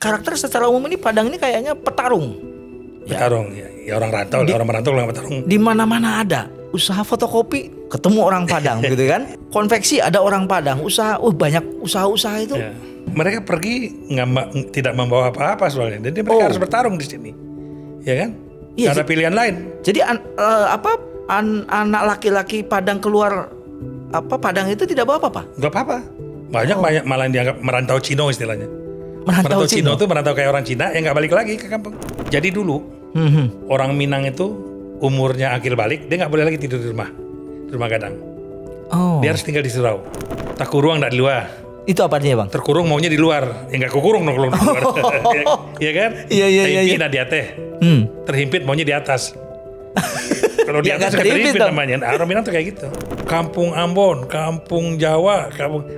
karakter secara umum ini Padang ini kayaknya petarung. Petarung, ya orang rantau, orang merantau lah petarung. Di mana-mana ada. Usaha fotokopi ketemu orang Padang gitu kan. Konveksi ada orang Padang. Banyak usaha-usaha itu. Ya. Mereka pergi tidak membawa apa-apa soalnya. Jadi mereka harus bertarung di sini. Ya kan? Iya, Gak ada pilihan lain. Jadi anak laki-laki Padang keluar Padang itu tidak bawa apa-apa? Gak apa-apa. Banyak malah yang dianggap merantau Cino istilahnya. Merantau Cino itu merantau kayak orang Cina yang gak balik lagi ke kampung. Jadi dulu orang Minang itu umurnya akil balik, dia gak boleh lagi tidur di rumah gadang. Dia harus tinggal di surau. Tak kurung gak di luar. Itu apa artinya bang? Terkurung maunya di luar. Ya gak kukurung dong kalau di luar. Iya kan? Iya. Terhimpit di atas. Terhimpit maunya di atas. Kalau di atas terhimpit namanya. Nah, orang Minang tuh kayak gitu. Kampung Ambon, Kampung Jawa,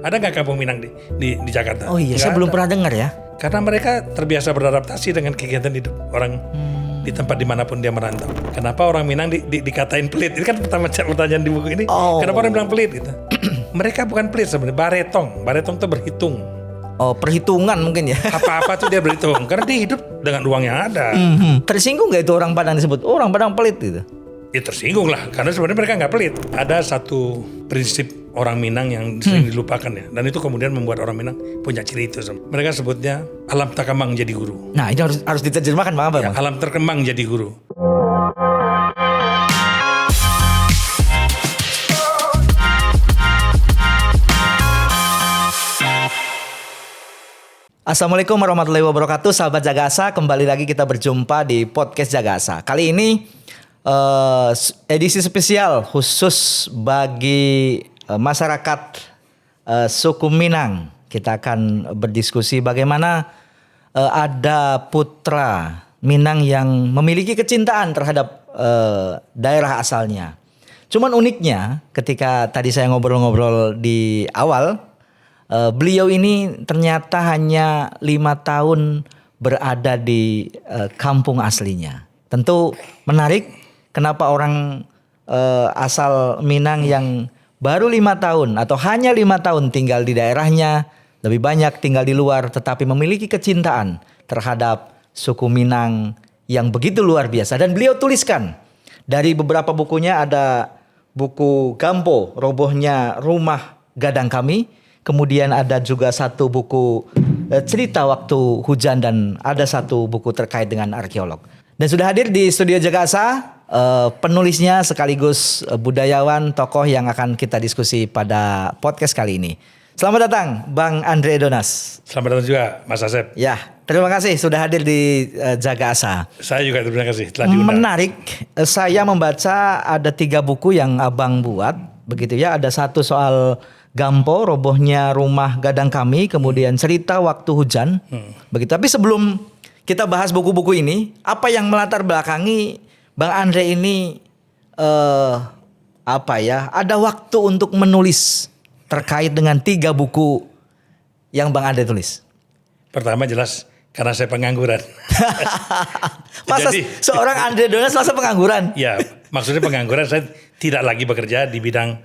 ada nggak Kampung Minang di Jakarta? Oh iya, nggak saya belum pernah dengar ya. Karena mereka terbiasa beradaptasi dengan kegiatan hidup orang di tempat dimanapun dia merantau. Kenapa orang Minang dikatain pelit? Ini kan pertanyaan di buku ini. Kenapa orang bilang pelit gitu? Mereka bukan pelit sebenarnya, baretong. Baretong itu berhitung. Perhitungan mungkin ya. Apa-apa tuh dia berhitung. Karena dia hidup dengan uang yang ada. Tersinggung nggak itu orang Padang disebut? Orang Padang pelit gitu. Ya tersinggung lah, karena sebenarnya mereka nggak pelit. Ada satu prinsip orang Minang yang sering dilupakan ya, dan itu kemudian membuat orang Minang punya ciri itu. Mereka sebutnya alam terkembang jadi guru. Nah itu harus diterjemahkan bang apa? Ya, alam terkembang jadi guru. Assalamualaikum warahmatullahi wabarakatuh, sahabat Jagasa. Kembali lagi kita berjumpa di podcast Jagasa. Kali ini edisi spesial khusus bagi masyarakat suku Minang. Kita akan berdiskusi bagaimana ada putra Minang yang memiliki kecintaan terhadap daerah asalnya. Cuman uniknya ketika tadi saya ngobrol-ngobrol di awal, beliau ini ternyata hanya 5 tahun berada di kampung aslinya. Tentu menarik. Kenapa orang asal Minang yang baru 5 tahun atau hanya 5 tahun tinggal di daerahnya, lebih banyak tinggal di luar, tetapi memiliki kecintaan terhadap suku Minang yang begitu luar biasa. Dan beliau tuliskan dari beberapa bukunya, ada buku Gampo, Robohnya Rumah Gadang Kami. Kemudian ada juga satu buku cerita waktu hujan, dan ada satu buku terkait dengan arkeolog. Dan sudah hadir di studio Jagasa penulisnya sekaligus budayawan, tokoh yang akan kita diskusi pada podcast kali ini. Selamat datang Bang Andre Donas. Selamat datang juga Mas Asep. Ya, terima kasih sudah hadir di Jagasa. Saya juga terima kasih telah diundang. Menarik, saya membaca ada 3 buku yang abang buat, begitu ya. Ada satu soal Gampo, Robohnya Rumah Gadang Kami, kemudian cerita waktu hujan, begitu. Tapi sebelum kita bahas buku-buku ini, apa yang melatar belakangi Bang Andre ini ada waktu untuk menulis terkait dengan 3 buku yang Bang Andre tulis? Pertama jelas karena saya pengangguran. Masa seorang Andre Donas masa pengangguran? Ya, maksudnya pengangguran, saya tidak lagi bekerja di bidang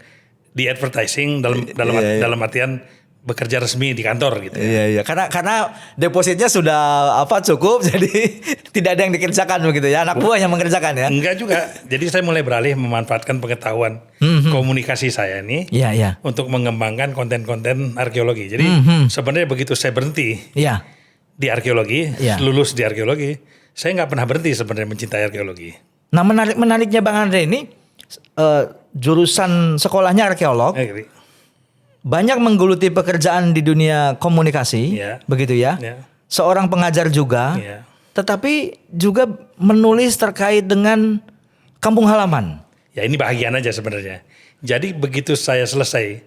di advertising dalam artian bekerja resmi di kantor gitu. Iya. Karena depositnya sudah cukup, jadi tidak ada yang dikerjakan begitu ya. Anak buah yang mengerjakan ya. Enggak juga. Jadi saya mulai beralih memanfaatkan pengetahuan komunikasi saya ini untuk mengembangkan konten-konten arkeologi. Jadi sebenarnya begitu saya berhenti di arkeologi, lulus di arkeologi, saya nggak pernah berhenti sebenarnya mencintai arkeologi. Nah, menariknya Bang Andre ini jurusan sekolahnya arkeolog. Banyak menggeluti pekerjaan di dunia komunikasi, begitu ya. Seorang pengajar juga, tetapi juga menulis terkait dengan kampung halaman. Ya ini bahagian aja sebenarnya. Jadi begitu saya selesai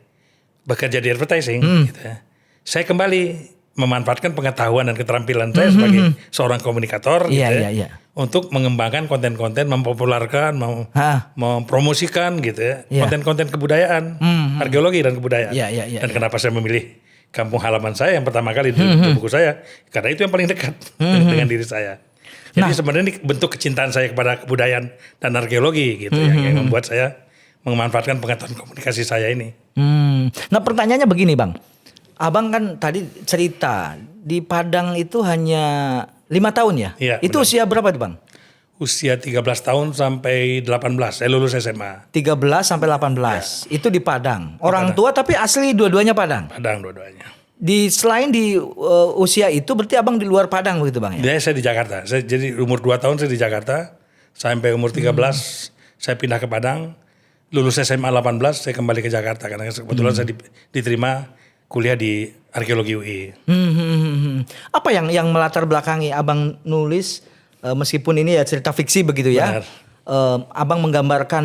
bekerja di advertising, gitu ya, saya kembali memanfaatkan pengetahuan dan keterampilan saya sebagai seorang komunikator, untuk mengembangkan konten-konten, mempopulerkan, mempromosikan gitu ya, konten-konten kebudayaan, arkeologi dan kebudayaan. Dan kenapa saya memilih kampung halaman saya yang pertama kali di buku saya, karena itu yang paling dekat dengan diri saya. Jadi sebenarnya ini bentuk kecintaan saya kepada kebudayaan dan arkeologi gitu, yang membuat saya memanfaatkan pengetahuan komunikasi saya ini. Nah pertanyaannya begini Bang, Abang kan tadi cerita di Padang itu hanya 5 tahun ya? Iya, Itu benar. usia berapa tuh Bang? Usia 13 tahun sampai 18. Saya lulus SMA. 13 sampai 18. Itu di Padang. Orang tua tapi asli dua-duanya Padang. Padang dua-duanya. Selain di usia itu berarti Abang di luar Padang begitu Bang ya? Dia saya di Jakarta. Jadi umur 2 tahun saya di Jakarta. Sampai umur 13 saya pindah ke Padang. Lulus SMA 18 saya kembali ke Jakarta. Karena kebetulan saya diterima kuliah di Arkeologi UI. Apa yang melatar belakangi Abang nulis meskipun ini ya cerita fiksi begitu ya? Benar. Abang menggambarkan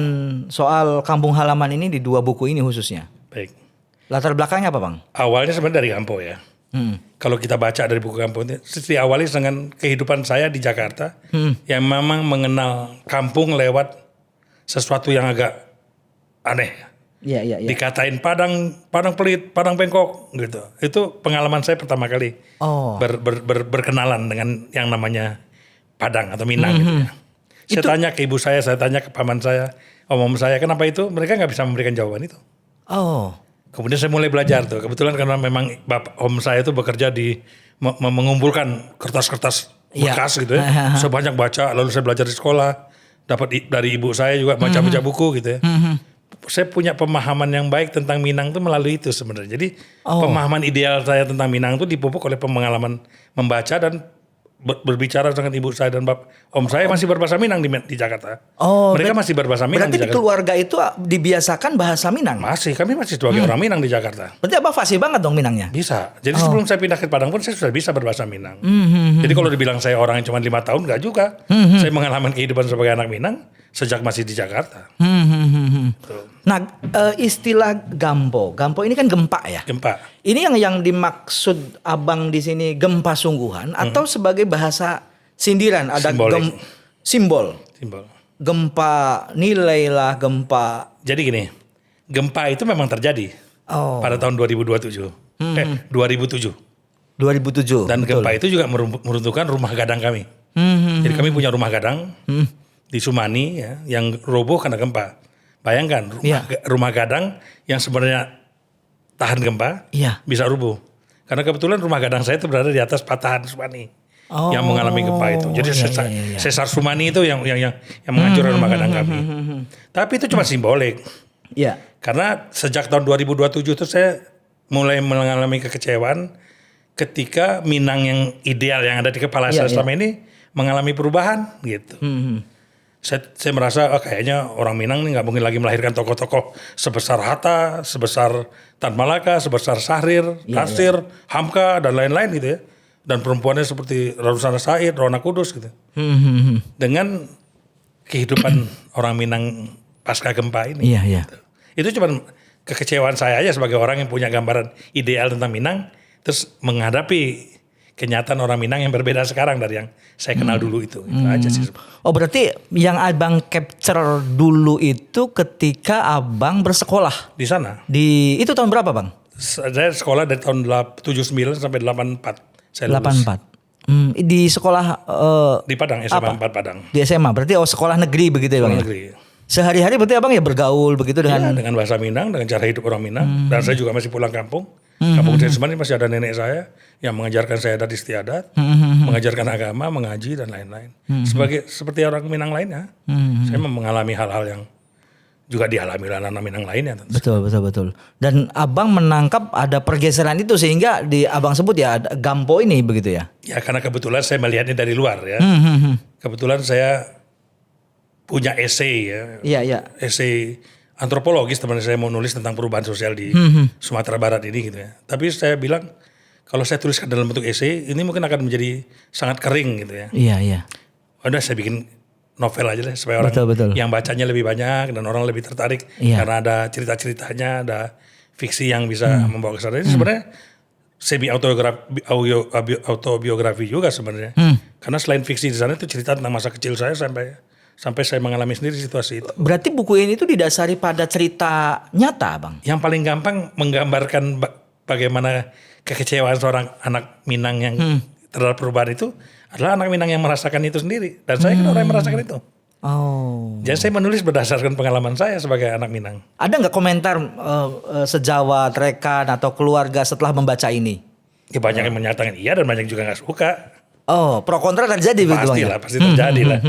soal kampung halaman ini di 2 buku ini khususnya. Baik. Latar belakangnya apa Bang? Awalnya sebenarnya dari Kampo ya. Kalau kita baca dari buku Kampo ini, diawali dengan kehidupan saya di Jakarta yang memang mengenal kampung lewat sesuatu yang agak aneh. Iya. Dikatain Padang pelit, Padang bengkok gitu. Itu pengalaman saya pertama kali Oh. berkenalan dengan yang namanya Padang atau Minang gitu ya. Saya tanya ke ibu saya tanya ke paman saya, om saya, kenapa itu? Mereka nggak bisa memberikan jawaban itu. Oh. Kemudian saya mulai belajar tuh. Kebetulan karena memang om saya itu bekerja di mengumpulkan kertas-kertas Iya. bekas gitu ya. Saya banyak baca, lalu saya belajar di sekolah. Dapat dari ibu saya juga baca-baca buku gitu ya. Saya punya pemahaman yang baik tentang Minang itu melalui itu sebenarnya. Jadi pemahaman ideal saya tentang Minang itu dipupuk oleh pengalaman membaca dan berbicara dengan ibu saya dan om saya masih berbahasa Minang di Jakarta. Oh, Mereka masih berbahasa Minang berarti di di Jakarta. keluarga itu dibiasakan bahasa Minang. Kami masih sebagai orang Minang di Jakarta. Berarti Abang fasih banget dong Minangnya. Bisa. Jadi sebelum saya pindah ke Padang pun saya sudah bisa berbahasa Minang. Jadi kalau dibilang saya orang yang cuma 5 tahun, enggak juga. Saya mengalami kehidupan sebagai anak Minang sejak masih di Jakarta. Nah, istilah gampo ini kan gempa ya. Gempa. Ini yang dimaksud Abang di sini gempa sungguhan atau sebagai bahasa sindiran ada Simbolik. simbol. Simbol. Gempa nilai lah gempa. Jadi gini, gempa itu memang terjadi Oh. pada tahun 2027. 2007. 2007. Dan betul. gempa itu juga meruntuhkan rumah gadang kami. Jadi kami punya rumah gadang di Sumani ya, yang roboh karena gempa. Bayangkan rumah gadang yang sebenarnya tahan gempa Iya. bisa rubuh. Karena kebetulan rumah gadang saya itu berada di atas patahan Sumani yang mengalami gempa itu. Jadi sesar Sumani itu yang menghancurkan rumah gadang kami. Tapi itu cuma simbolik. Iya. Karena sejak tahun 2027 itu saya mulai mengalami kekecewaan ketika Minang yang ideal yang ada di kepala saya selama ini mengalami perubahan gitu. Saya merasa kayaknya orang Minang ini nggak mungkin lagi melahirkan tokoh-tokoh sebesar Hatta, sebesar Tan Malaka, sebesar Syahrir, Nasir, Hamka dan lain-lain gitu ya. Dan perempuannya seperti Rusana Said, Rona Kudus gitu. Dengan kehidupan orang Minang pasca gempa ini. Iya. Itu cuma kekecewaan saya aja sebagai orang yang punya gambaran ideal tentang Minang, terus menghadapi kenyataan orang Minang yang berbeda sekarang dari yang saya kenal dulu itu aja sih. Oh, berarti yang Abang capture dulu itu ketika Abang bersekolah Di sana, itu tahun berapa Bang? saya sekolah dari tahun 79 sampai 84. Saya lulus 84. Di sekolah di Padang, SMA 4 Padang. di SMA. Berarti sekolah negeri begitu ya Bang? Sekolah Ya? negeri. Sehari-hari berarti Abang ya bergaul begitu dengan Dengan bahasa Minang, dengan cara hidup orang Minang. Dan saya juga masih pulang kampung. Kampung saya sebenarnya masih ada nenek saya yang mengajarkan saya adat istiadat, mengajarkan agama, mengaji dan lain-lain. Seperti orang Minang lainnya, saya mengalami hal-hal yang juga dialami oleh anak Minang lainnya. Tentu. Betul. Dan Abang menangkap ada pergeseran itu sehingga Abang sebut ya ada gampo ini begitu ya. Ya karena kebetulan saya melihatnya dari luar ya. Kebetulan saya punya esai ya. Iya. Esai antropologis teman saya mau nulis tentang perubahan sosial di Sumatera Barat ini gitu ya. Tapi saya bilang kalau saya tuliskan dalam bentuk esai ini mungkin akan menjadi sangat kering gitu ya. Iya. Udah saya bikin novel aja deh supaya orang Betul. yang bacanya lebih banyak dan orang lebih tertarik karena ada cerita-ceritanya, ada fiksi yang bisa membawa ke sana. Ini sebenarnya semi autobiografi juga sebenarnya. Karena selain fiksi di sana itu cerita tentang masa kecil saya sampai saya mengalami sendiri situasi itu. Berarti buku ini tuh didasari pada cerita nyata, Bang? Yang paling gampang menggambarkan bagaimana kekecewaan seorang anak Minang yang terhadap perubahan itu adalah anak Minang yang merasakan itu sendiri. Dan saya kan orang yang merasakan itu. Oh. Jadi saya menulis berdasarkan pengalaman saya sebagai anak Minang. Ada nggak komentar sejawat, rekan atau keluarga setelah membaca ini? Ya, banyak yang menyatakan iya dan banyak juga nggak suka. Oh, pro kontra terjadi begitu Bang? Pastilah, pasti terjadi lah.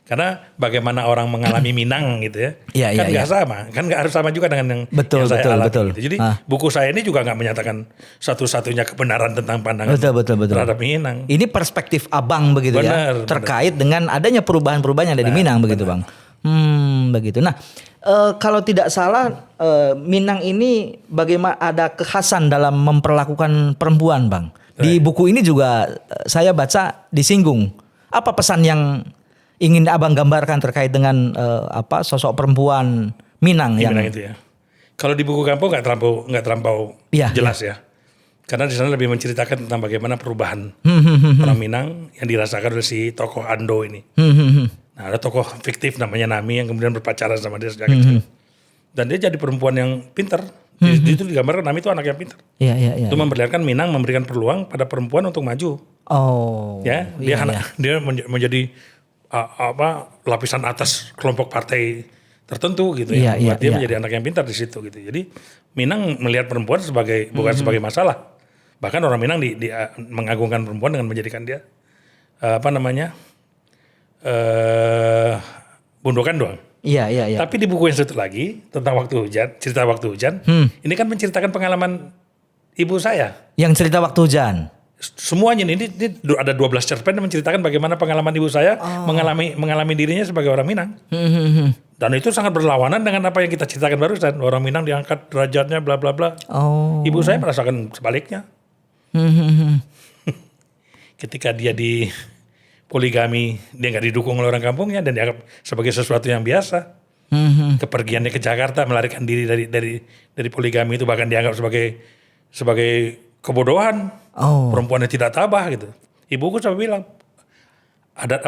Karena bagaimana orang mengalami Minang gitu ya, Iya, kan iya, nggak sama, kan nggak harus sama juga dengan yang, Betul, yang saya betul, alami. betul. Gitu. Jadi buku saya ini juga nggak menyatakan satu-satunya kebenaran tentang pandangan Betul. terhadap Minang. Ini perspektif Abang begitu ya, Benar, terkait dengan adanya perubahan-perubahan yang ada di Minang begitu Bang. Begitu. Nah, kalau tidak salah Minang ini bagaimana ada kekhasan dalam memperlakukan perempuan Bang. Di buku ini juga saya baca disinggung. Apa pesan yang ingin Abang gambarkan terkait dengan sosok perempuan Minang yang Minang itu ya. Kalau di buku kampung nggak terlampau Iya, jelas ya. Karena di sana lebih menceritakan tentang bagaimana perubahan orang Minang yang dirasakan oleh si tokoh Ando ini. Nah, ada tokoh fiktif namanya Nami yang kemudian berpacaran sama dia sejak kecil. Dan dia jadi perempuan yang pintar. Itu digambarkan Nami itu anak yang pintar. Iya. Itu memperlihatkan Minang memberikan peluang pada perempuan untuk maju. Oh. Ya, dia menjadi lapisan atas kelompok partai tertentu gitu ya. Buat dia menjadi anak yang pintar di situ gitu. Jadi Minang melihat perempuan sebagai bukan sebagai masalah. Bahkan orang Minang mengagungkan perempuan dengan menjadikan dia bundokan doang. Iya. Tapi di buku yang satu lagi tentang cerita waktu hujan, ini kan menceritakan pengalaman ibu saya. Yang cerita waktu hujan. Semuanya ini ada 12 cerpen yang menceritakan bagaimana pengalaman ibu saya mengalami dirinya sebagai orang Minang. Dan itu sangat berlawanan dengan apa yang kita ceritakan barusan. Orang Minang diangkat derajatnya bla bla bla. Oh. Ibu saya merasakan sebaliknya. Ketika dia di poligami, dia nggak didukung oleh orang kampungnya dan dianggap sebagai sesuatu yang biasa. Kepergiannya ke Jakarta melarikan diri dari poligami itu bahkan dianggap sebagai kebodohan. Perempuan yang tidak tabah gitu. Ibuku sampai bilang adat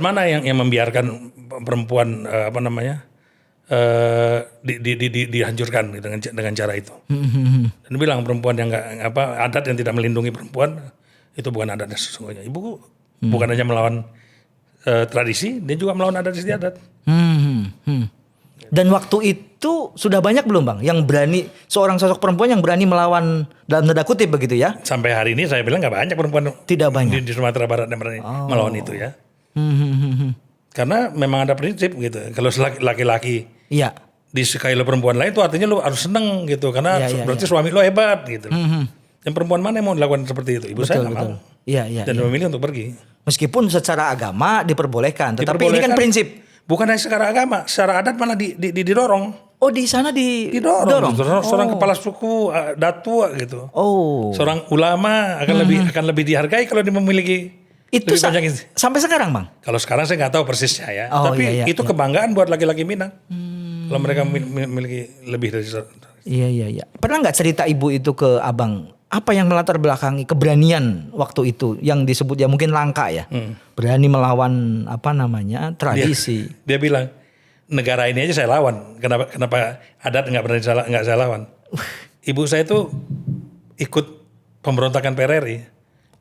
mana yang membiarkan perempuan dihancurkan gitu, dengan cara itu. Dan bilang perempuan yang adat yang tidak melindungi perempuan itu bukan adatnya sesungguhnya. Ibuku bukan hanya melawan tradisi, dia juga melawan adat istiadat. Dan waktu itu sudah banyak belum Bang yang berani, seorang sosok perempuan yang berani melawan dalam tanda kutip begitu ya? Sampai hari ini saya bilang nggak banyak perempuan Tidak banyak di Sumatera Barat yang berani melawan itu ya. Karena memang ada prinsip gitu. Kalau laki-laki disukai oleh perempuan lain itu artinya lu harus seneng gitu. Karena berarti suami lu hebat gitu. Dan perempuan mana yang mau dilakukan seperti itu? Ibu saya nggak mau. Dan memilih untuk pergi. Meskipun secara agama diperbolehkan, tetapi ini kan prinsip. Bukan hanya secara agama, secara adat malah didorong. Oh, di sana didorong. Seorang kepala suku, datua gitu. Oh. Seorang ulama akan lebih dihargai kalau dia memiliki itu sampai sekarang Bang? Kalau sekarang saya nggak tahu persisnya ya. Tapi itu kebanggaan buat laki-laki Minang. Kalau mereka memiliki lebih dari. Iya. Pernah nggak cerita ibu itu ke Abang? Apa yang melatar belakangi keberanian waktu itu yang disebut ya mungkin langka ya, berani melawan tradisi. Dia bilang negara ini aja saya lawan. Kenapa adat nggak saya lawan? Ibu saya itu ikut pemberontakan PRRI,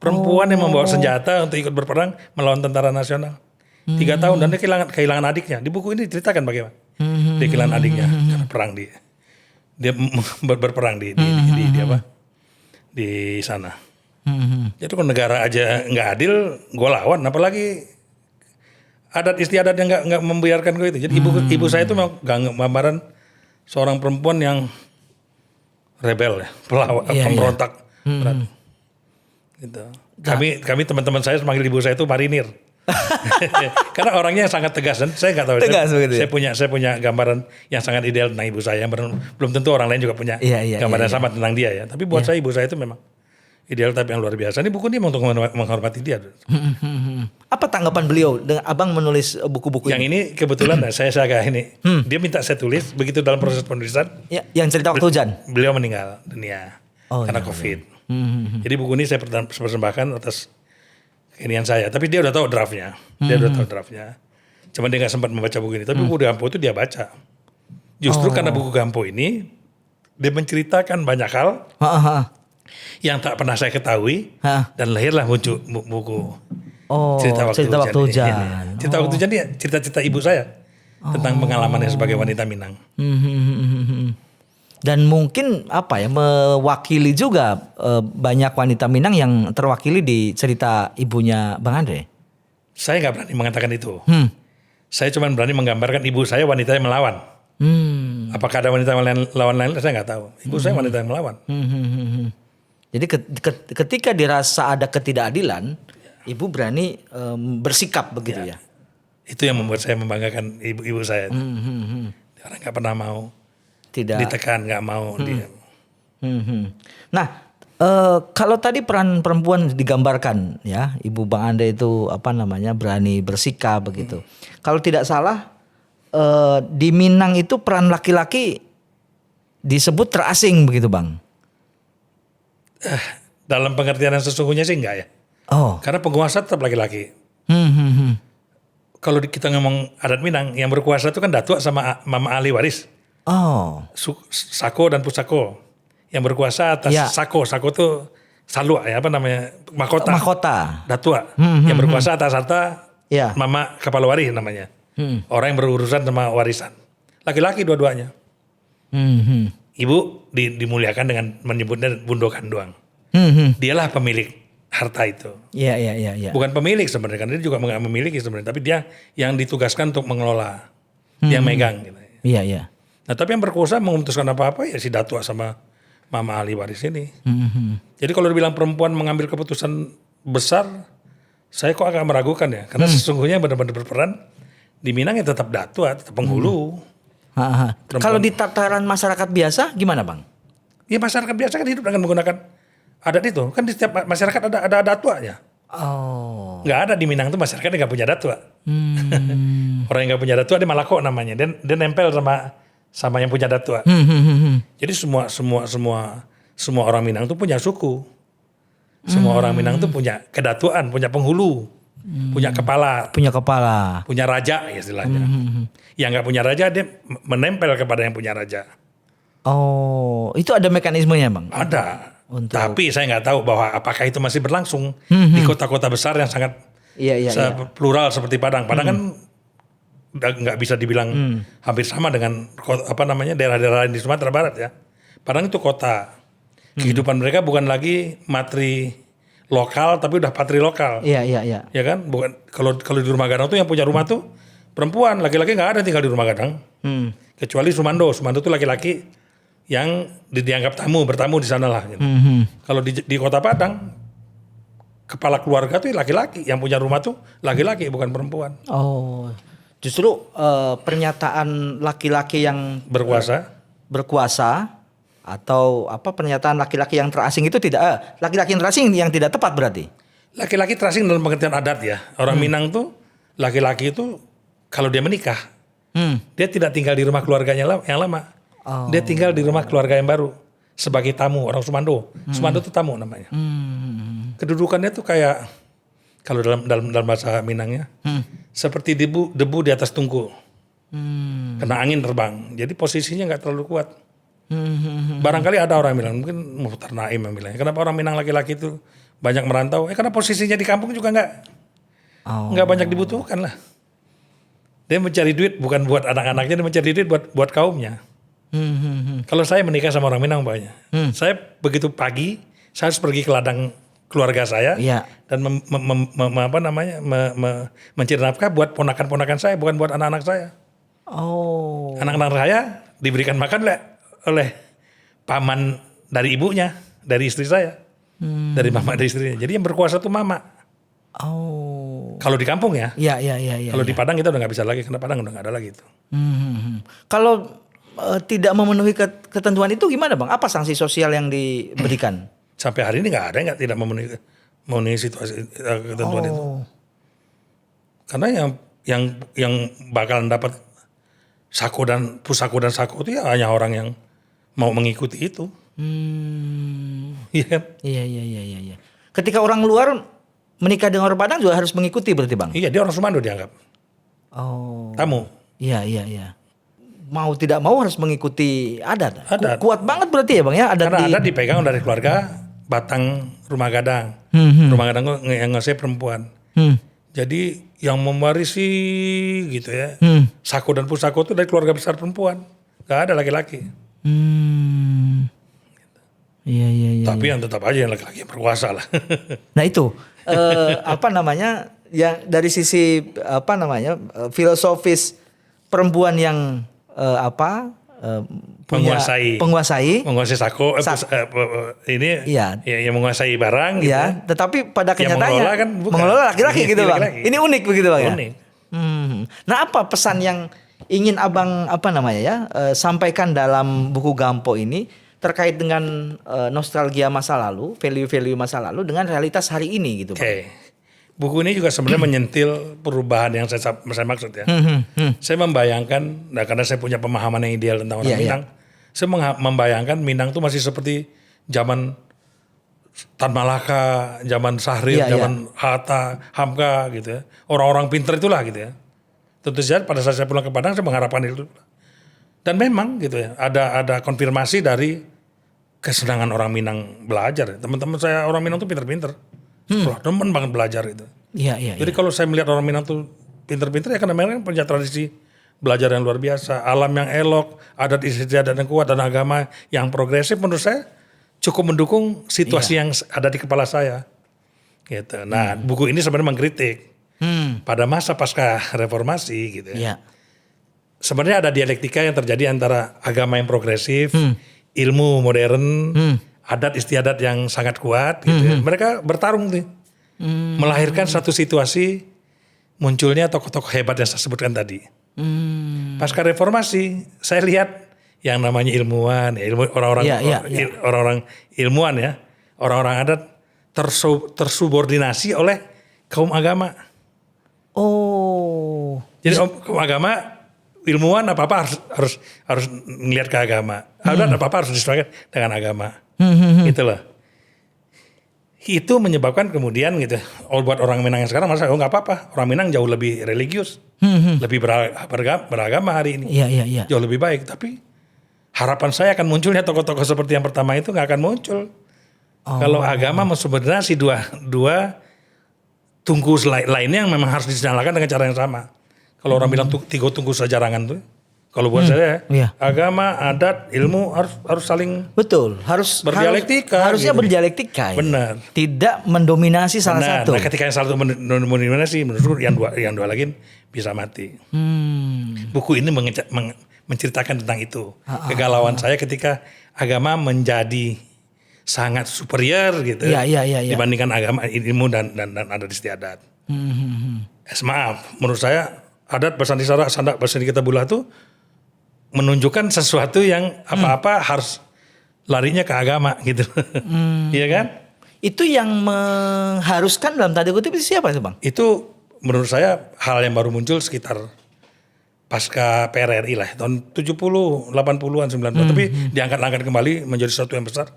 perempuan yang membawa senjata untuk ikut berperang melawan tentara nasional. 3 tahun dan dia kehilangan adiknya. Di buku ini diceritakan bagaimana dia kehilangan adiknya karena perang dia berperang di sana. Jadi kalau negara aja nggak adil, gue lawan. Apalagi adat istiadat yang nggak membiarkan gue itu. Jadi ibu saya itu memang gambaran seorang perempuan yang rebel ya, pemberontak. Gitu. Kami teman-teman saya memanggil ibu saya itu marinir. Karena orangnya sangat tegas dan saya nggak tahu. Saya punya gambaran yang sangat ideal tentang ibu saya. Belum tentu orang lain juga punya gambaran yang sama tentang dia ya. Tapi buat saya ibu saya itu memang ideal tapi yang luar biasa. Ini buku ini untuk menghormati dia. Apa tanggapan beliau dengan Abang menulis buku-buku yang ini? Kebetulan saya agak ini. Dia minta saya tulis begitu dalam proses penulisan. Ya, yang cerita waktu hujan. Beliau meninggal dunia karena COVID. Jadi buku ini saya persembahkan atas keinginan saya, tapi dia udah tahu draftnya. Cuman dia nggak sempat membaca buku ini. Tapi buku Gampo itu dia baca. Justru karena buku Gampo ini dia menceritakan banyak hal yang tak pernah saya ketahui dan lahirlah muncul buku Oh, cerita waktu hujan. Iya. Cerita waktu hujan ya cerita-cerita ibu saya tentang pengalamannya sebagai wanita Minang. Dan mungkin apa ya, mewakili juga banyak wanita Minang yang terwakili di cerita ibunya Bang Andre. Saya nggak berani mengatakan itu. Saya cuma berani menggambarkan ibu saya wanita yang melawan. Apakah ada wanita lawan lain? Saya nggak tahu. Ibu saya wanita yang melawan. Jadi ketika dirasa ada ketidakadilan, ibu berani bersikap begitu ya. Itu yang membuat saya membanggakan ibu saya. Orang nggak pernah mau ditekan, nggak mau diam. Nah, kalau tadi peran perempuan digambarkan ya, Ibu Bang Andre itu berani bersikap begitu. Kalau tidak salah di Minang itu peran laki-laki disebut terasing begitu Bang. Dalam pengertian yang sesungguhnya sih enggak ya. Oh. Karena penguasa tetap laki-laki. Kalau kita ngomong adat Minang, yang berkuasa itu kan datuk sama mama ahli waris. Oh. Sako dan pusako. Yang berkuasa atas sako. Sako itu salua ya, mahkota. Mahkota. Datua. Yang berkuasa atas harta mama kepala waris namanya. Orang yang berurusan sama warisan. Laki-laki dua-duanya. Ibu dimuliakan dengan menyebutnya bundokan doang. Dialah pemilik harta itu. Iya. Bukan pemilik sebenarnya, kan dia juga nggak memiliki sebenarnya, tapi dia yang ditugaskan untuk mengelola, yang megang. Gitu. Iya. Nah tapi yang berkuasa memutuskan apa-apa ya si datua sama mama ahli waris ini. Jadi kalau dibilang perempuan mengambil keputusan besar, saya kok agak meragukan ya, karena sesungguhnya benar-benar berperan di Minang ya tetap datua, tetap penghulu. Kalau di tataran masyarakat biasa gimana Bang? Ya masyarakat biasa kan hidup dengan menggunakan adat itu. Kan di setiap masyarakat ada datuanya. Oh. Nggak ada di Minang tuh masyarakat yang nggak punya datua. Orang yang nggak punya datua dia malako namanya. Dia nempel sama yang punya datua. Jadi semua orang Minang tuh punya suku. Semua orang Minang tuh punya kedatuan, punya penghulu. Punya kepala. Punya raja istilahnya. Yang nggak punya raja dia menempel kepada yang punya raja. Oh, itu ada mekanismenya Bang? Ada. Tapi saya nggak tahu bahwa apakah itu masih berlangsung di kota-kota besar yang sangat plural seperti Padang. Padang kan nggak bisa dibilang hampir sama dengan daerah-daerah lain di Sumatera Barat ya. Padang itu kota. Kehidupan mereka bukan lagi matri lokal tapi udah patri lokal. Iya. Ya kan? Bukan kalau di rumah gadang tuh yang punya rumah tuh perempuan, laki-laki nggak ada tinggal di rumah gadang. Kecuali Sumando. Sumando tuh laki-laki yang dianggap bertamu di sana lah. Gitu. Kalau di Kota Padang, kepala keluarga tuh laki-laki, yang punya rumah tuh laki-laki bukan perempuan. Oh, justru pernyataan laki-laki yang berkuasa atau pernyataan laki-laki yang terasing itu tidak laki-laki yang terasing yang tidak tepat berarti. Laki-laki terasing dalam pengertian adat ya. Orang Minang tuh laki-laki itu kalau dia menikah, dia tidak tinggal di rumah keluarganya yang lama. Dia tinggal di rumah keluarga yang baru sebagai tamu, orang Sumando. Sumando itu tamu namanya. Kedudukannya tuh kayak kalau dalam bahasa Minangnya seperti debu di atas tungku. Kena angin terbang. Jadi posisinya nggak terlalu kuat. Barangkali ada orang bilang, mungkin Muhtar Naim yang bilang, kenapa orang Minang laki-laki itu banyak merantau? Karena posisinya di kampung juga nggak banyak dibutuhkan lah. Dia mencari duit bukan buat anak-anaknya, dia mencari duit buat kaumnya. Kalau saya menikah sama orang Minang banyak. Saya begitu pagi, saya harus pergi ke ladang keluarga saya dan mencari nafkah buat ponakan-ponakan saya, bukan buat anak-anak saya. Anak-anak saya diberikan makan oleh paman dari ibunya, dari istri saya, dari mama dari istrinya. Jadi yang berkuasa tuh mama. Kalau di kampung ya. Kalau di Padang kita udah nggak bisa lagi, karena Padang udah nggak ada lagi itu. Kalau tidak memenuhi ketentuan itu gimana Bang? Apa sanksi sosial yang diberikan? Sampai hari ini nggak ada yang tidak memenuhi situasi ketentuan itu. Karena yang bakalan dapat sako dan pusako itu ya hanya orang yang mau mengikuti itu. Iya. Iya. Ketika orang luar menikah dengan orang Padang juga harus mengikuti berarti Bang? Iya, dia orang Sumando dianggap. Tamu. Iya. Mau tidak mau harus mengikuti adat. Kuat banget berarti ya Bang ya adat. Karena adat dipegang dari keluarga Batang Rumah Gadang. Rumah Gadang yang ngasih perempuan. Jadi yang mewarisi gitu ya, Sako dan Pusako itu dari keluarga besar perempuan, nggak ada laki-laki. Iya. Tapi yang tetap aja yang laki-laki yang berkuasa lah. Nah itu apa namanya? Yang dari sisi apa namanya filosofis perempuan yang punya menguasai Sako, ini iya. yang menguasai barang gitu. Iya, tetapi pada Yang kenyataannya mengelola laki-laki gitu Bang. Ini unik begitu Bang ya. Unik. Nah, apa pesan yang ingin Abang sampaikan dalam buku Gampo ini terkait dengan nostalgia masa lalu, value-value masa lalu dengan realitas hari ini gitu Bang. Oke. Buku ini juga sebenarnya menyentil perubahan yang saya maksud ya. Saya membayangkan, karena saya punya pemahaman yang ideal tentang orang Minang, saya membayangkan Minang itu masih seperti zaman Tan Malaka, zaman Sahril, zaman Hatta, Hamka gitu ya. Orang-orang pinter itulah gitu ya. Tentu saja pada saat saya pulang ke Padang saya mengharapkan itu. Dan memang gitu ya, ada konfirmasi dari kesenangan orang Minang belajar. Teman-teman saya orang Minang tuh pinter-pinter. Teman banget belajar itu. Iya. Jadi kalau saya melihat orang Minang tuh pinter-pinter ya karena memang punya tradisi belajar yang luar biasa, alam yang elok, adat istiadat yang kuat dan agama yang progresif menurut saya cukup mendukung situasi yang ada di kepala saya. Gitu. Nah, buku ini sebenarnya mengkritik pada masa pasca reformasi gitu ya. Iya. Sebenarnya ada dialektika yang terjadi antara agama yang progresif, ilmu modern, adat istiadat yang sangat kuat gitu ya. Mereka bertarung tuh. Melahirkan satu situasi munculnya tokoh-tokoh hebat yang saya sebutkan tadi. Pasca reformasi, saya lihat yang namanya ilmuwan, orang-orang ilmuwan ya, orang-orang adat tersubordinasi oleh kaum agama. Oh. Jadi kaum agama, ilmuwan apa-apa harus ngelihat ke agama. Adat apa-apa harus disesuaikan dengan agama. Itulah. Itu menyebabkan kemudian gitu, buat orang Minang yang sekarang merasa nggak apa-apa, orang Minang jauh lebih religius, lebih beragama hari ini, jauh lebih baik. Tapi harapan saya akan munculnya tokoh-tokoh seperti yang pertama itu nggak akan muncul kalau agama mensubordinasi dua tungku lainnya yang memang harus dinyalakan dengan cara yang sama. Kalau orang bilang tiga tungku sejarangan tuh. Kalau buat saya, agama, adat, ilmu harus saling harus berdialektika. Harusnya gitu. berdialektika. Benar. Tidak mendominasi salah satu. Nah, ketika yang satu mendominasi, menurut yang dua lagi bisa mati. Buku ini menceritakan tentang itu. Kegalauan saya ketika agama menjadi sangat superior gitu. Dibandingkan agama, ilmu dan adat istiadat. Maaf, menurut saya adat Basandi Sarak, Sandak Basandi Kitabulah itu menunjukkan sesuatu yang apa-apa harus larinya ke agama gitu. Iya kan? Itu yang mengharuskan dalam tanda kutip itu siapa sih Bang? Itu menurut saya hal yang baru muncul sekitar pasca PRRI lah. Tahun 70, 80-an, 90-an. Tapi diangkat-angkat kembali menjadi sesuatu yang besar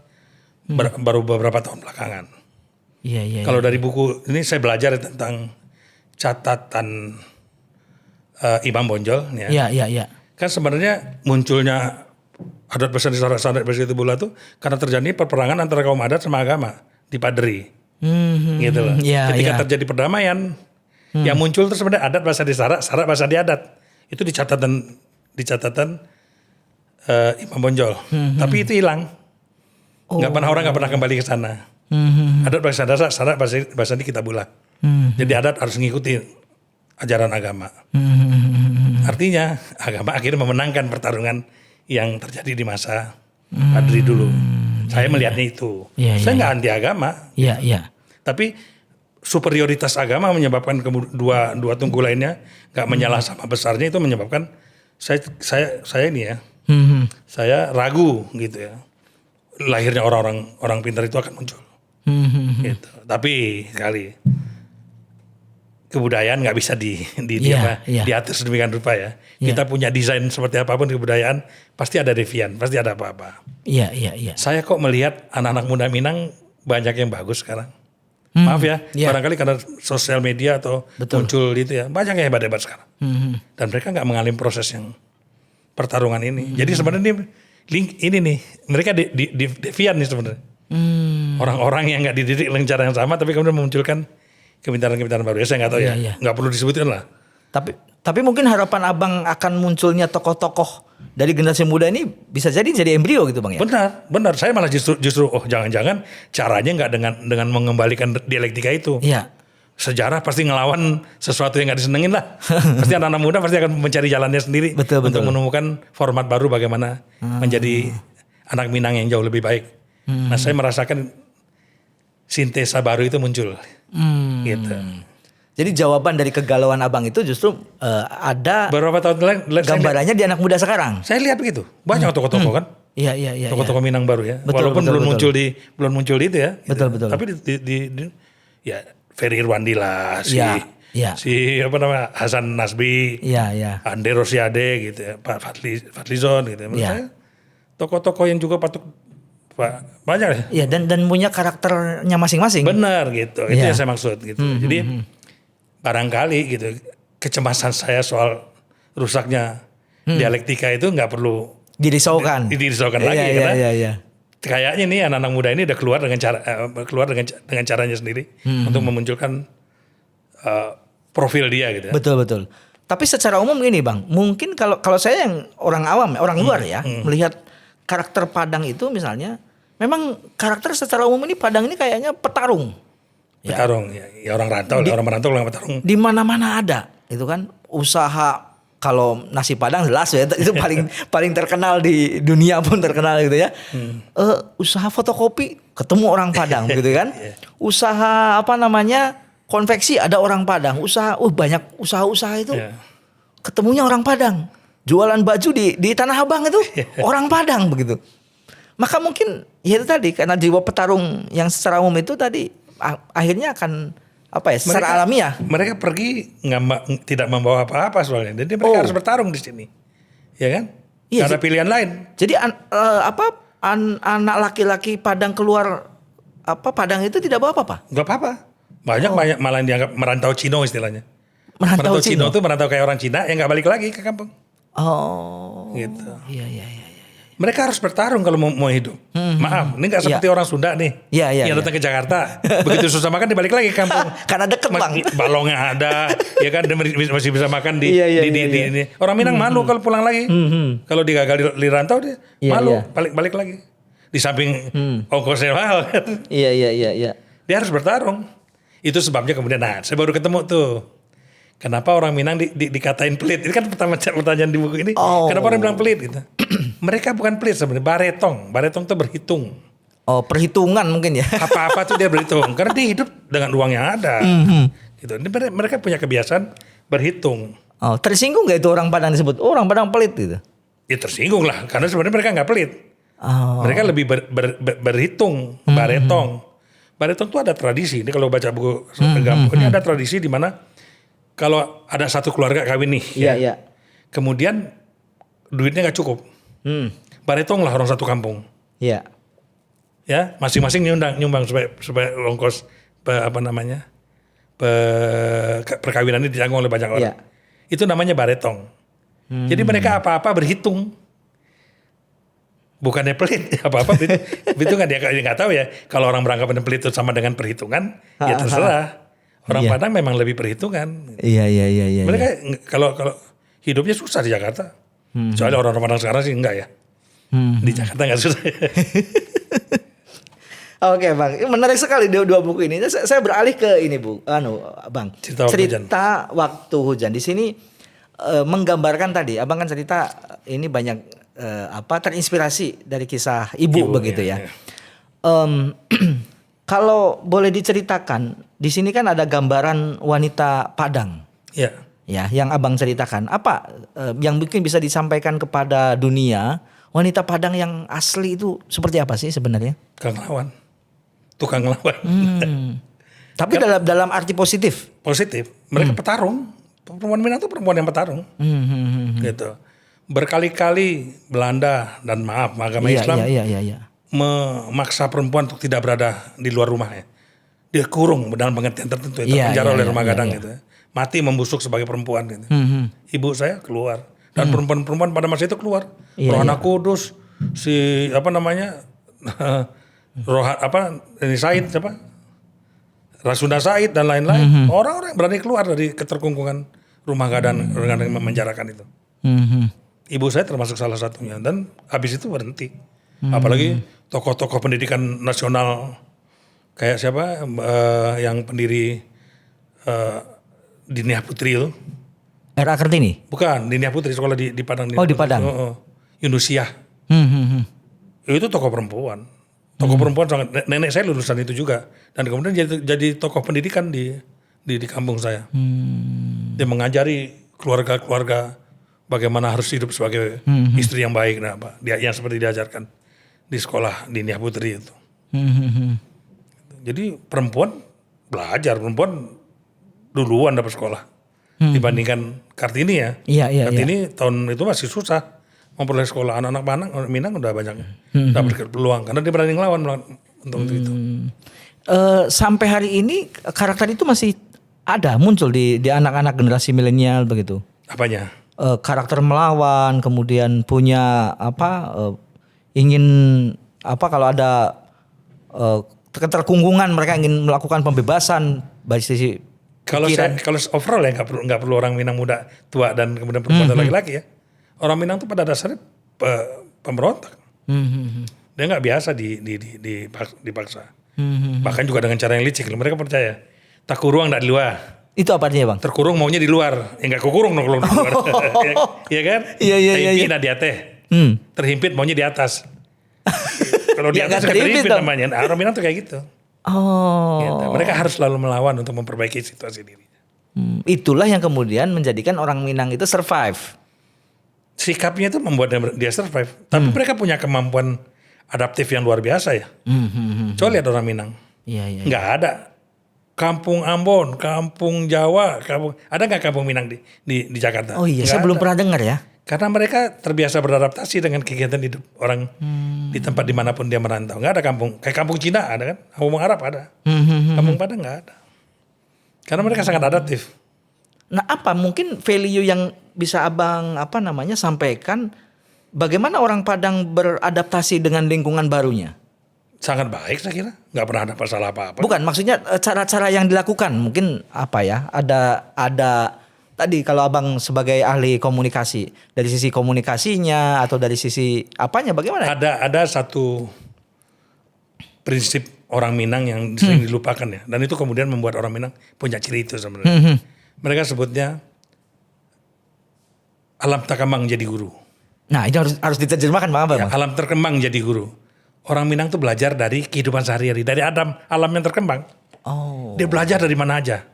baru beberapa tahun belakangan. Kalau dari buku ini saya belajar tentang catatan Imam Bonjol. Iya. Kan sebenarnya munculnya adat Basandi Sarak, Sandak Basandi Kitabulah itu karena terjadi perperangan antara kaum adat sama agama di Padri. Gitu loh. Ketika terjadi perdamaian, yang muncul terus sebenarnya adat Basandi Sarak, Sarak Basandi adat. Itu di catatan Imam Bonjol. Tapi itu hilang. Orang nggak pernah kembali ke sana. Adat Basandi Sarak, Sarak Basandi Kitabulah. Jadi adat harus mengikuti ajaran agama. Artinya agama akhirnya memenangkan pertarungan yang terjadi di masa Padri dulu. Saya melihatnya itu. Saya nggak anti agama. Tapi superioritas agama menyebabkan dua tungku lainnya nggak menyalah sama besarnya, itu menyebabkan saya ini ya. Saya ragu gitu ya. Lahirnya orang pintar itu akan muncul. Gitu. Tapi sekali kebudayaan nggak bisa diatur sedemikian rupa ya. Kita punya desain seperti apapun kebudayaan, pasti ada devian, pasti ada apa-apa. Saya kok melihat anak-anak muda Minang banyak yang bagus sekarang. Maaf ya, barangkali karena sosial media atau muncul itu ya, banyak yang hebat-hebat sekarang. Dan mereka nggak mengalami proses yang pertarungan ini. Jadi sebenarnya ini nih, mereka devian nih sebenarnya. Orang-orang yang nggak dididik dengan cara yang sama, tapi kemudian memunculkan kepintaran-kepintaran baru ya, saya nggak tahu ya. Nggak perlu disebutin lah. Tapi mungkin harapan abang akan munculnya tokoh-tokoh dari generasi muda ini bisa jadi embrio gitu bang ya. Benar. Saya malah justru jangan-jangan caranya nggak dengan mengembalikan dialektika itu. Iya. Sejarah pasti ngelawan sesuatu yang nggak disenengin lah. Pasti anak-anak muda pasti akan mencari jalannya sendiri Betul. untuk menemukan format baru bagaimana menjadi anak Minang yang jauh lebih baik. Nah saya merasakan sintesa baru itu muncul. Gitu. Jadi jawaban dari kegalauan abang itu justru ada Beberapa tahun lalu gambarannya di anak muda sekarang. saya lihat begitu. Banyak tokoh-tokoh kan. Iya. Tokoh-tokoh Minang baru ya. Betul, Walaupun betul, belum muncul di itu ya. Betul. Tapi ya Ferry Irwandi lah, si apa namanya Hasan Nasbi, Ande Rosiade gitu ya, Pak Fadlizon gitu. Menurut saya tokoh-tokoh yang juga patut banyak Iya ya. dan punya karakternya masing-masing. Benar gitu. Itu yang saya maksud gitu. Jadi barangkali gitu kecemasan saya soal rusaknya dialektika itu nggak perlu dirisaukan lagi karena iya. kayaknya nih anak-anak muda ini udah keluar dengan caranya sendiri untuk memunculkan profil dia gitu ya. Betul. Tapi secara umum gini bang, mungkin kalau saya yang orang awam, orang luar ya, melihat karakter Padang itu misalnya, memang karakter secara umum ini Padang ini kayaknya petarung. Petarung, ya orang merantau orang petarung. Di mana-mana ada, itu kan usaha. Kalau nasi Padang jelas ya itu paling terkenal di dunia pun terkenal gitu ya. Usaha fotokopi ketemu orang Padang gitu kan. Usaha konveksi ada orang Padang. Banyak usaha-usaha itu ketemunya orang Padang. Jualan baju di Tanah Abang itu orang Padang begitu. Maka mungkin ya itu tadi karena jiwa petarung yang secara umum itu tadi akhirnya akan secara alamiah. Mereka pergi tidak membawa apa-apa soalnya. Jadi mereka harus bertarung di sini. Ya kan? Iya, ada pilihan lain. Jadi anak laki-laki Padang keluar Padang itu tidak bawa apa-apa? Enggak apa-apa. Banyak malah yang dianggap merantau Cino istilahnya. Merantau Cino itu merantau kayak orang Cina yang enggak balik lagi ke kampung. Gitu. Iya. Mereka harus bertarung kalau mau hidup. Maaf, ini nggak seperti orang Sunda nih. Yang datang ke Jakarta, begitu susah makan dibalik lagi ke kampung. Karena deket bang. Balongnya ada, ya kan masih bisa makan di ini. Orang Minang malu kalau pulang lagi. Kalau digagal di rantau dia malu, balik lagi. Di samping ongkosnya mahal. Iya. Dia harus bertarung. Itu sebabnya kemudian, saya baru ketemu tuh. Kenapa orang Minang dikatain pelit? Ini kan pertanyaan di buku ini. Kenapa orang bilang pelit gitu? Mereka bukan pelit sebenarnya, baretong. Baretong itu berhitung. Perhitungan mungkin ya. Apa-apa tuh dia berhitung. Karena dia hidup dengan uang yang ada. Gitu. Mereka punya kebiasaan berhitung. Tersinggung gak itu orang Padang disebut? Orang Padang pelit gitu? Ya tersinggung lah. Karena sebenarnya mereka gak pelit. Mereka lebih berhitung. Baretong. Baretong itu ada tradisi. Ini kalau baca buku Gampung ini ada tradisi di mana kalau ada satu keluarga kawin nih, iya. Kemudian duitnya nggak cukup, baretong lah orang satu kampung, ya masing-masing nyumbang supaya ongkos perkawinan ini ditanggung oleh banyak orang, itu namanya baretong. Jadi mereka apa-apa berhitung, bukannya pelit, apa-apa berhitungan dia nggak tahu ya. Kalau orang beranggapan pelit itu sama dengan perhitungan, ya terserah. Orang Padang memang lebih perhitungan. Iya. Mereka kalau hidupnya susah di Jakarta. Soalnya orang Padang sekarang sih enggak ya. Di Jakarta enggak susah. Oke bang, menarik sekali dua buku ini. Saya beralih ke ini bang. Cerita waktu hujan. Di sini menggambarkan tadi, abang kan cerita ini banyak terinspirasi dari kisah ibu begitu ya. Kalau boleh diceritakan, di sini kan ada gambaran wanita Padang. Ya, yang abang ceritakan. Apa yang mungkin bisa disampaikan kepada dunia, wanita Padang yang asli itu seperti apa sih sebenarnya? Tukang lawan. Tapi dalam arti positif. Positif. Mereka petarung. Perempuan Minang itu perempuan yang petarung. Gitu. Berkali-kali Belanda dan agama Islam. Iya. Memaksa perempuan untuk tidak berada di luar rumahnya. Dia kurung dalam pengertian tertentu, penjara oleh rumah gadang gitu. Mati membusuk sebagai perempuan gitu. Ibu saya keluar dan perempuan-perempuan pada masa itu keluar. Rohana Kudus, si Said siapa? Rasuna Said dan lain-lain. Orang-orang yang berani keluar dari keterkungkungan rumah keadaan dengan memenjarakan itu. Ibu saya termasuk salah satunya dan habis itu berhenti. Apalagi tokoh-tokoh pendidikan nasional kayak siapa yang pendiri Dinia Putri itu. R.A. Kartini? Bukan, Dinia Putri sekolah di Padang. Oh, di Padang. Yunusiah. Itu tokoh perempuan. Tokoh perempuan sangat, nenek saya lulusan itu juga. Dan kemudian jadi tokoh pendidikan di kampung saya. Dia mengajari keluarga-keluarga bagaimana harus hidup sebagai istri yang baik. Nah, yang seperti diajarkan di sekolah Dinia Putri itu. Jadi perempuan belajar, perempuan duluan dapat sekolah. Dibandingkan Kartini ya. Iya. Kartini tahun itu masih susah memperoleh sekolah. Anak-anak Minang udah banyak dapat peluang karena dia berani ngelawan untuk itu. Sampai hari ini karakter itu masih ada muncul di anak-anak generasi milenial begitu. Apanya? Karakter melawan, kemudian punya ingin kalau ada keterkungkungan mereka ingin melakukan pembebasan dari sisi Kalau overall ya nggak perlu orang Minang muda, tua dan kemudian perempuan dan laki-laki ya. Orang Minang tuh pada dasarnya pemberontak. Dia nggak biasa dipaksa. Bahkan juga dengan cara yang licik. Mereka percaya tak kurung nggak di luar. Itu apa artinya, Bang? Terkurung maunya di luar. Ya nggak kukurung dong kalau di luar. Iya kan? Iya. Tapi di teh. Terhimpit maunya di atas. Kalau di atas terhimpit namanya. Nah, orang Minang tuh kayak gitu. Gitu. Mereka harus selalu melawan untuk memperbaiki situasi dirinya. Itulah yang kemudian menjadikan orang Minang itu survive. Sikapnya itu membuat dia survive. Tapi mereka punya kemampuan adaptif yang luar biasa ya. Coba lihat orang Minang. Iya. Nggak ada. Kampung Ambon, Kampung Jawa, ada nggak Kampung Minang di Jakarta? Oh iya, saya belum pernah dengar ya. Karena mereka terbiasa beradaptasi dengan kegiatan hidup orang di tempat dimanapun dia merantau. Nggak ada kampung, kayak kampung Cina ada kan, kampung Arab ada, kampung Padang nggak ada. Karena mereka sangat adaptif. Nah, apa mungkin value yang bisa Abang sampaikan bagaimana orang Padang beradaptasi dengan lingkungan barunya? Sangat baik saya kira, nggak pernah ada masalah apa-apa. Bukan, maksudnya cara-cara yang dilakukan mungkin ada tadi kalau Abang sebagai ahli komunikasi, dari sisi komunikasinya atau dari sisi apanya bagaimana? Ada satu prinsip orang Minang yang sering dilupakan ya, dan itu kemudian membuat orang Minang punya ciri itu sebenarnya. Mereka sebutnya alam terkembang jadi guru. Nah, itu harus diterjemahkan Bang Abang. Ya, alam terkembang jadi guru. Orang Minang tuh belajar dari kehidupan sehari-hari, dari alam yang terkembang. Oh. Dia belajar dari mana aja.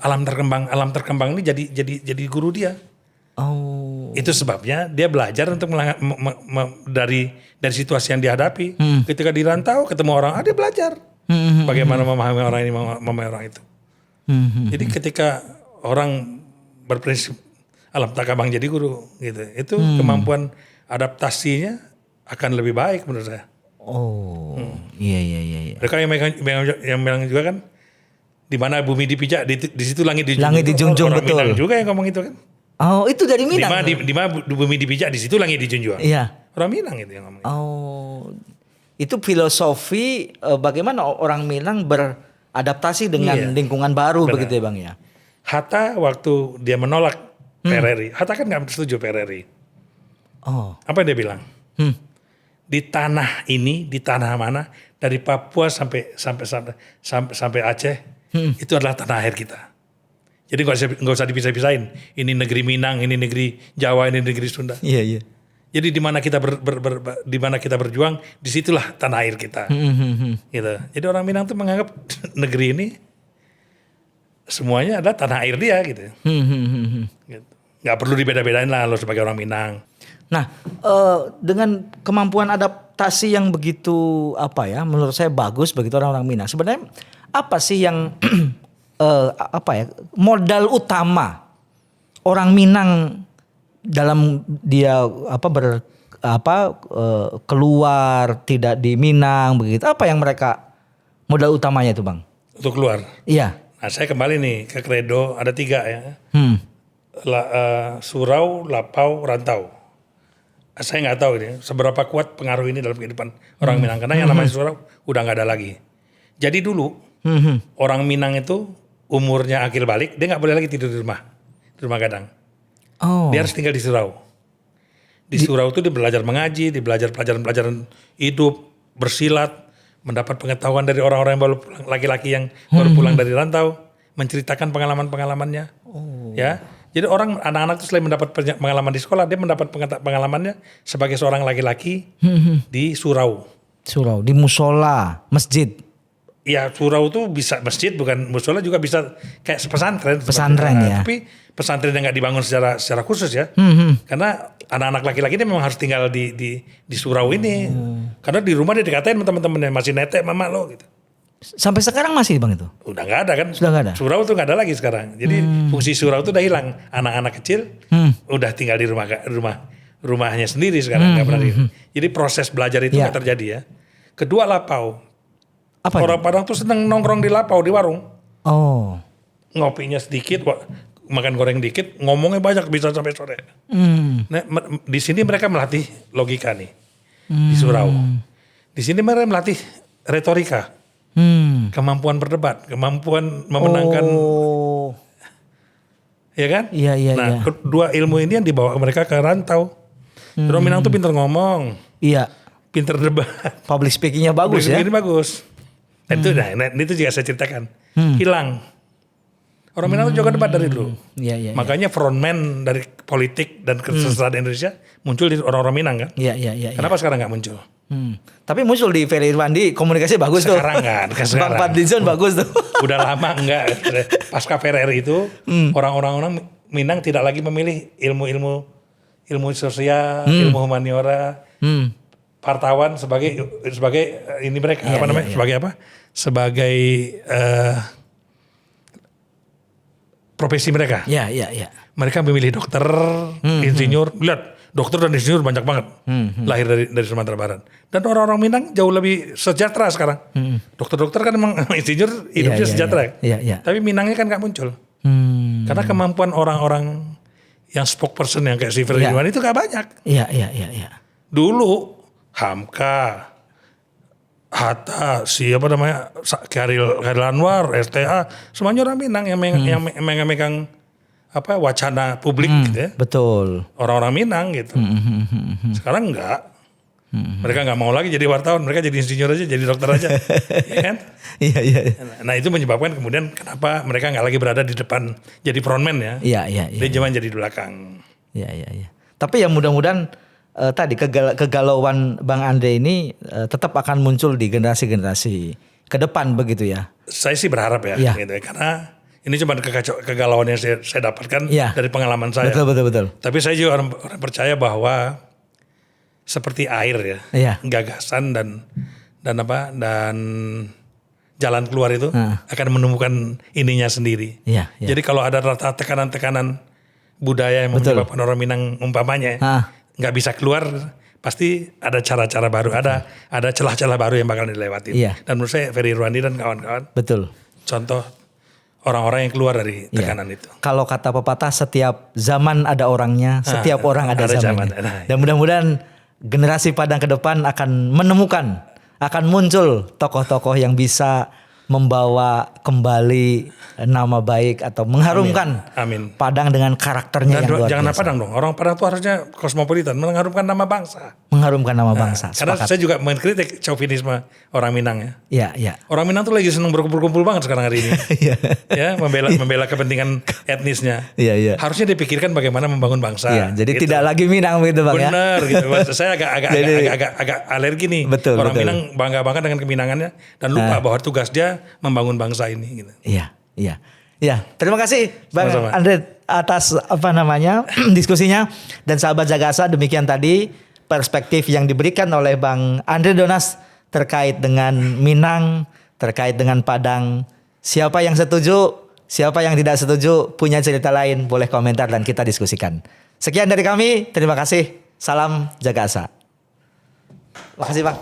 Alam terkembang ini jadi guru dia. Oh. Itu sebabnya dia belajar untuk dari situasi yang dihadapi. Ketika di rantau ketemu orang, dia belajar bagaimana memahami orang ini, memahami orang itu. Jadi ketika orang berprinsip alam terkembang jadi guru, gitu, itu kemampuan adaptasinya akan lebih baik menurut saya. Oh, iya. Mereka yang bilang juga kan, di mana bumi dipijak, di situ langit dijunjung. Langit dijunjung, orang betul. Minang juga yang ngomong itu kan. Oh, itu dari Minang. Di mana bumi dipijak, di situ langit dijunjung. Iya. Orang Minang itu yang ngomong. Oh, itu filosofi bagaimana orang Minang beradaptasi dengan lingkungan baru. Benar. Begitu ya Bang ya. Hatta waktu dia menolak PRRI, Hatta kan nggak setuju PRRI. Oh. Apa yang dia bilang? Di tanah ini, di tanah mana, dari Papua sampai Aceh, itu adalah tanah air kita. Jadi nggak usah dipisah-pisahin. Ini negeri Minang, ini negeri Jawa, ini negeri Sunda. Iya. Jadi di mana kita di mana kita berjuang, disitulah tanah air kita. Gitu. Jadi orang Minang tuh menganggap negeri ini semuanya adalah tanah air dia, gitu. Gitu. Nggak perlu dibeda-bedain lah lo sebagai orang Minang. Nah, dengan kemampuan adaptasi yang begitu menurut saya bagus begitu orang-orang Minang. Sebenarnya apa sih yang modal utama orang Minang dalam dia keluar tidak di Minang begitu? Apa yang mereka modal utamanya itu Bang? Untuk keluar. Iya. Nah, saya kembali nih ke kredo, ada 3 ya. Surau, lapau, rantau. Saya nggak tahu ini seberapa kuat pengaruh ini dalam kehidupan orang Minang, karena yang namanya surau udah nggak ada lagi. Jadi dulu Orang Minang itu umurnya akil balik, dia nggak boleh lagi tidur di rumah gadang. Oh. Dia harus tinggal di surau. Di surau itu dia belajar mengaji, dia belajar pelajaran-pelajaran hidup, bersilat, mendapat pengetahuan dari orang-orang yang baru pulang, laki-laki yang baru pulang dari rantau, menceritakan pengalaman-pengalamannya. Ya, jadi anak-anak itu selain mendapat pengalaman di sekolah, dia mendapat pengalamannya sebagai seorang laki-laki di surau. Surau, di musola, masjid. Ya, surau itu bisa masjid, bukan musola, juga bisa kayak pesantren. Pesantren ya. Tapi pesantren yang nggak dibangun secara khusus ya. Karena anak-anak laki-laki ini memang harus tinggal di surau ini. Karena di rumah dia dikatain sama teman-temannya, masih netek mama lo gitu. Sampai sekarang masih Bang itu? Udah nggak ada kan? Sudah nggak ada? Surau tuh nggak ada lagi sekarang. Jadi fungsi surau itu udah hilang. Anak-anak kecil udah tinggal di rumahnya sendiri sekarang. Nggak pernah jadi proses belajar itu nggak terjadi ya. Kedua, lapau. Apa Orang Padang tuh seneng nongkrong di lapau, di warung. Oh. Ngopinya sedikit, makan goreng dikit, ngomongnya banyak bisa sampai sore. Nah, di sini mereka melatih logika nih di surau. Di sini mereka melatih retorika. Kemampuan berdebat, kemampuan memenangkan, ya kan? Iya. Nah, kedua ilmu ini yang dibawa mereka ke rantau. Orang Minang tuh pinter ngomong, Iya. pinter debat, Public speakingnya bagus ya? ini bagus. Itu itu juga saya ceritakan, hilang. Orang Minang tuh juga debat dari dulu. Iya. Makanya frontman dari politik dan kesejahteraan Indonesia muncul di orang-orang Minang kan? Iya. Kenapa sekarang nggak muncul? Tapi muncul di Ferry Irwandi komunikasi bagus Sekarang tuh. nggak, Bang sekarang. Fadlizon bagus tuh. Udah lama enggak. Pasca PRR itu orang-orang Minang tidak lagi memilih ilmu sosial, ilmu humaniora, wartawan sebagai ini mereka sebagai apa? Sebagai profesi mereka. Iya. Mereka memilih dokter, insinyur. Lihat, dokter dan insinyur banyak banget lahir dari Sumatera Barat. Dan orang-orang Minang jauh lebih sejahtera sekarang. Dokter-dokter kan emang insinyur hidupnya sejahtera. Iya. Tapi Minangnya kan nggak muncul. Karena kemampuan orang-orang yang spokesperson yang kayak si Ferry Irwandi itu nggak banyak. Iya. Dulu Hamka, Hatta, siapa namanya, Khairil Anwar, STA, semuanya orang Minang yang megang apa wacana publik gitu ya. Betul. Orang-orang Minang gitu. Sekarang enggak. Mereka nggak mau lagi jadi wartawan, mereka jadi insinyur aja, jadi dokter aja. Ya kan? Iya. Nah itu menyebabkan kemudian kenapa mereka nggak lagi berada di depan jadi frontman ya. Iya. Dia cuma jadi di belakang. Iya. Tapi ya mudah-mudahan tadi kegalauan Bang Andre ini tetap akan muncul di generasi-generasi ke depan begitu ya. Saya sih berharap ya, gitu ya. Karena ini cuma kegalauan yang saya dapatkan dari pengalaman saya. Betul. Tapi saya juga orang percaya bahwa seperti air ya, gagasan dan jalan keluar itu akan menemukan ininya sendiri. Iya. Jadi kalau ada rata tekanan-tekanan budaya yang menyebabkan orang Minang umpamanya nggak bisa keluar, pasti ada cara-cara baru, ada celah-celah baru yang bakal dilewati. Dan menurut saya Ferry Irwandi dan kawan-kawan contoh orang-orang yang keluar dari tekanan itu. Kalau kata pepatah, setiap zaman ada orangnya, setiap orang ada zamannya. Dan mudah-mudahan generasi Padang ke depan akan menemukan, akan muncul tokoh-tokoh yang bisa membawa kembali nama baik atau mengharumkan Amin. Padang dengan karakternya yang luar biasa. Jangan Padang dong, orang Padang itu harusnya kosmopolitan, mengharumkan nama bangsa. Mengharumkan nama bangsa. Karena saya juga mengkritik chauvinisme orang Minang ya. Iya. Orang Minang tuh lagi senang berkumpul-kumpul banget sekarang hari ini. Ya, membela kepentingan etnisnya. Iya. Harusnya dipikirkan bagaimana membangun bangsa. Iya, jadi gitu. tidak lagi Minang gitu Bang ya. Benar gitu. Saya agak alergi nih. Betul. Minang bangga dengan keminangannya dan lupa bahwa tugas dia membangun bangsa ini gitu. Iya. Terima kasih Bang Sama-sama. Andre atas diskusinya, dan sahabat Jagasa, demikian tadi perspektif yang diberikan oleh Bang Andre Donas terkait dengan Minang, terkait dengan Padang. Siapa yang setuju, siapa yang tidak setuju, punya cerita lain, boleh komentar dan kita diskusikan. Sekian dari kami, terima kasih. Salam Jagasa. Makasih Bang.